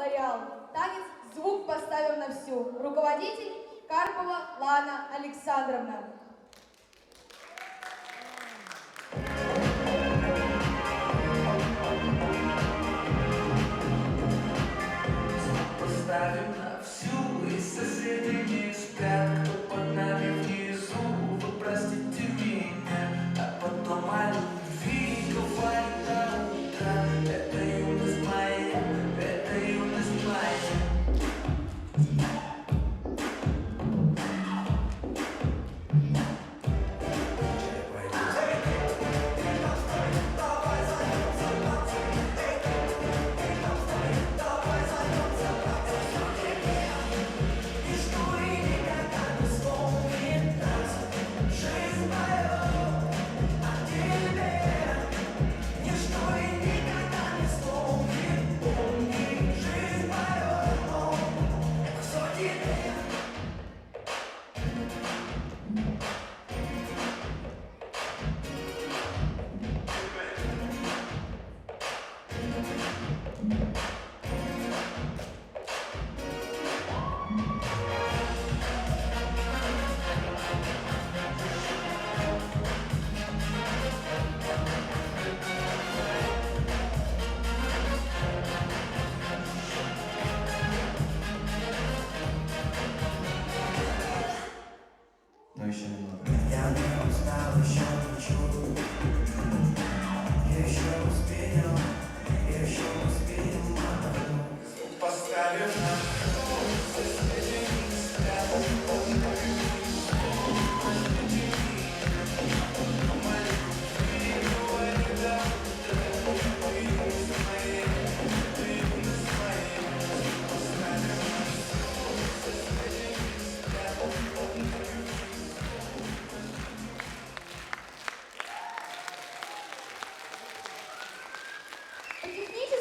Лореал. Танец «Звук» поставим на всю. Руководитель Карпова Лана Александровна. Поставим на всю, и соседи не спят, кто под нами внизу, вы простите меня, а потом о любви говорит до утра. Это юность моя, это юность моя. Но еще немного. Я не устал, еще ничего. Еще успеем отдохнуть. Поставим на всю, соседи не спят, кто под нами внизу, вы простите меня, о любви говорит до утра. Это юность моя, это юность моя. Поставим на всю, соседи не спят, кто под нами внизу. По техническим